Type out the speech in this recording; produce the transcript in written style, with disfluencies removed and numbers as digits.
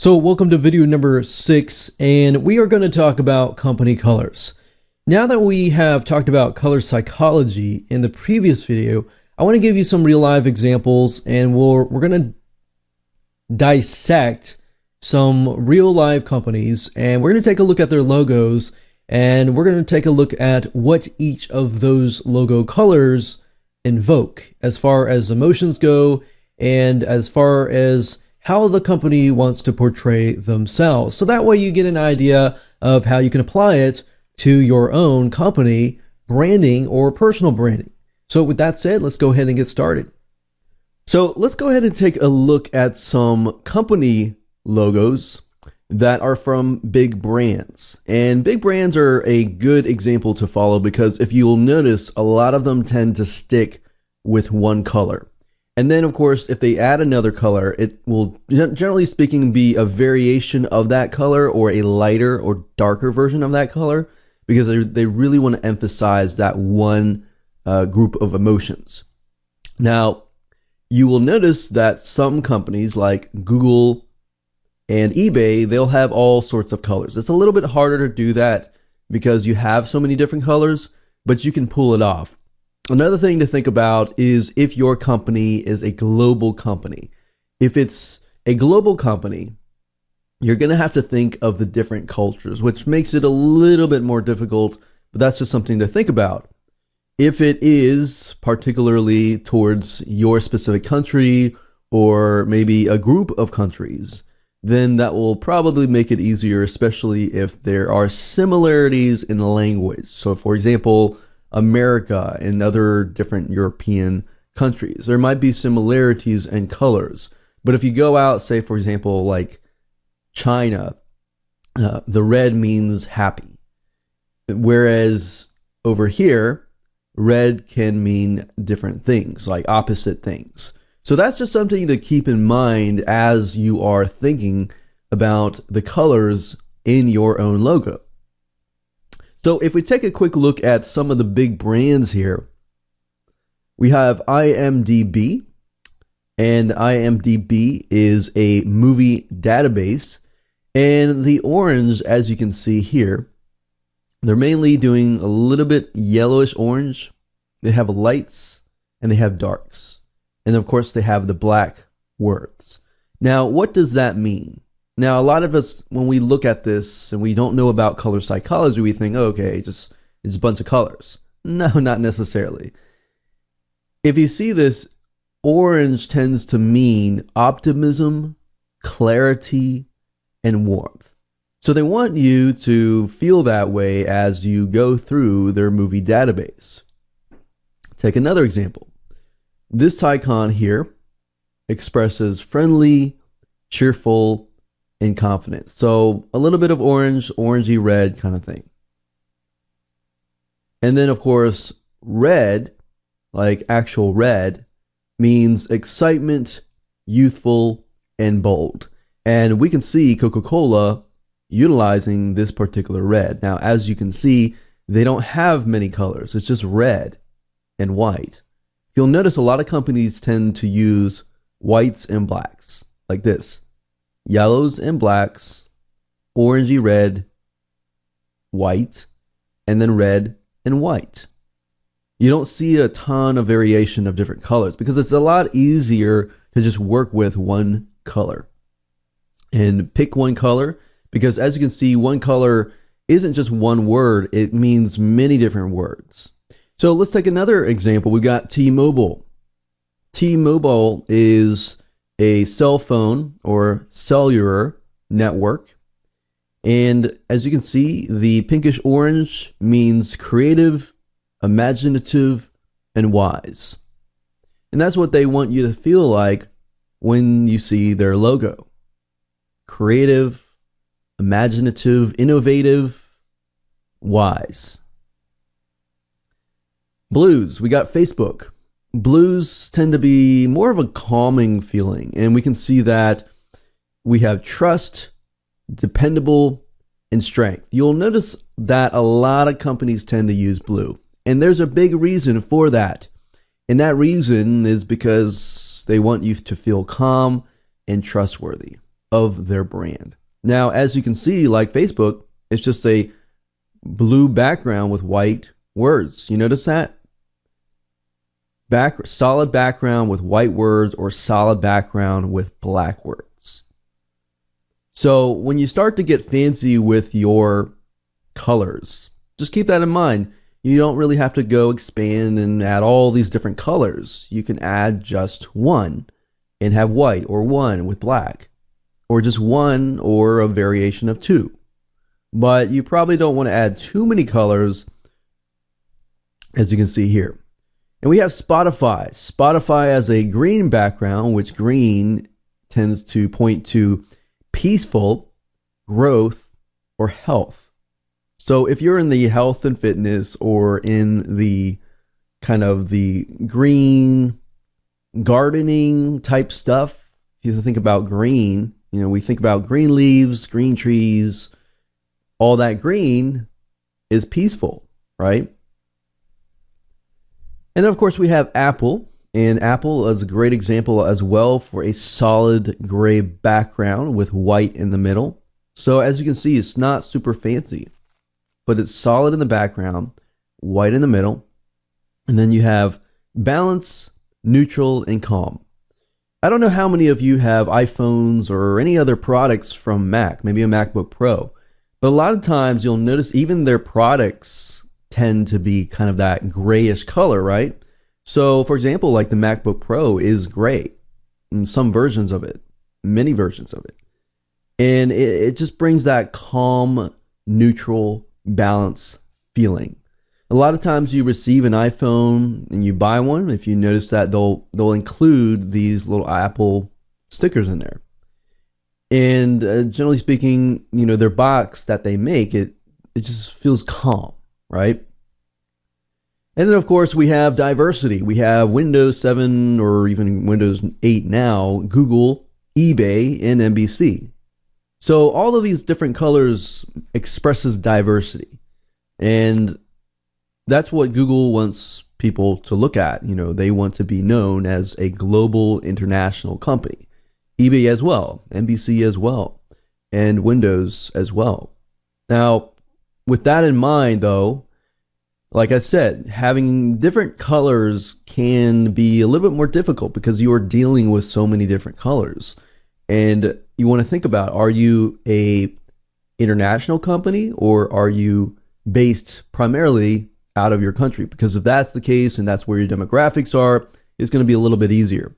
So welcome to video number 6, and we are going to talk about company colors. Now that we have talked about color psychology in the previous video, I want to give you some real live examples, and we're going to dissect some real live companies, and we're going to take a look at their logos, and we're going to take a look at what each of those logo colors invoke as far as emotions go and as far as how the company wants to portray themselves. So that way you get an idea of how you can apply it to your own company branding or personal branding. So with that said, let's go ahead and get started. So let's go ahead and take a look at some company logos that are from big brands. And big brands are a good example to follow because if you'll notice, a lot of them tend to stick with one color. And then, of course, if they add another color, it will, generally speaking, be a variation of that color or a lighter or darker version of that color because they really want to emphasize that one group of emotions. Now, you will notice that some companies like Google and eBay, they'll have all sorts of colors. It's a little bit harder to do that because you have so many different colors, but you can pull it off. Another thing to think about is if your company is a global company. If it's a global company, you're going to have to think of the different cultures, which makes it a little bit more difficult, but that's just something to think about. If it is particularly towards your specific country or maybe a group of countries, then that will probably make it easier, especially if there are similarities in language. So for example, America and other different European countries, there might be similarities in colors. But if you go out, say for example, like China, the red means happy. Whereas over here, red can mean different things, like opposite things. So that's just something to keep in mind as you are thinking about the colors in your own logo. So if we take a quick look at some of the big brands here, we have IMDb, and IMDb is a movie database, and the orange, as you can see here, they're mainly doing a little bit yellowish orange. They have lights and they have darks, and of course they have the black words. Now, what does that mean? Now, a lot of us, when we look at this and we don't know about color psychology, we think, oh, okay, it's a bunch of colors. No, not necessarily. If you see this, orange tends to mean optimism, clarity, and warmth. So they want you to feel that way as you go through their movie database. Take another example. This icon here expresses friendly, cheerful, and confident. So a little bit of orange, orangey red kind of thing. And then of course, red, like actual red, means excitement, youthful, and bold. And we can see Coca-Cola utilizing this particular red. Now, as you can see, they don't have many colors. It's just red and white. You'll notice a lot of companies tend to use whites and blacks, like this. Yellows and blacks, orangey red, white, and then red and white. You don't see a ton of variation of different colors because it's a lot easier to just work with one color and pick one color because as you can see, one color isn't just one word, it means many different words. So let's take another example. We've got T-Mobile. T-Mobile is a cell phone or cellular network. And as you can see, the pinkish orange means creative, imaginative, and wise. And that's what they want you to feel like when you see their logo. Creative, imaginative, innovative, wise. Blues, we got Facebook. Blues tend to be more of a calming feeling, and we can see that we have trust, dependable, and strength. You'll notice that a lot of companies tend to use blue, and there's a big reason for that. And that reason is because they want you to feel calm and trustworthy. of their brand. Now, as you can see, like Facebook, it's just a blue background with white words. You notice that? Solid background with white words, or solid background with black words. So when you start to get fancy with your colors, just keep that in mind. You don't really have to go expand and add all these different colors. You can add just one and have white, or one with black, or just one or a variation of two. But you probably don't want to add too many colors, as you can see here. And we have Spotify. Spotify has a green background, which green tends to point to peaceful, growth, or health. So if you're in the health and fitness, or in the kind of the green gardening type stuff, if you think about green, we think about green leaves, green trees, all that green is peaceful, right? And then, of course, we have Apple. And Apple is a great example as well for a solid gray background with white in the middle. So as you can see, it's not super fancy, but it's solid in the background, white in the middle. And then you have balance, neutral, and calm. I don't know how many of you have iPhones or any other products from Mac, maybe a MacBook Pro. But a lot of times you'll notice even their products tend to be kind of that grayish color, right? So for example, like the MacBook Pro is gray in some versions of it, many versions of it. And it just brings that calm, neutral, balanced feeling. A lot of times you receive an iPhone and you buy one, if you notice that they'll include these little Apple stickers in there. And generally speaking, their box that they make, it just feels calm, right? And then, of course, we have diversity. We have Windows 7 or even Windows 8 now, Google, eBay, and NBC. So all of these different colors expresses diversity. And that's what Google wants people to look at. They want to be known as a global international company. eBay as well, NBC as well, and Windows as well. Now, with that in mind, though, like I said, having different colors can be a little bit more difficult because you are dealing with so many different colors. And you want to think about, are you a international company, or are you based primarily out of your country? Because if that's the case and that's where your demographics are, it's going to be a little bit easier.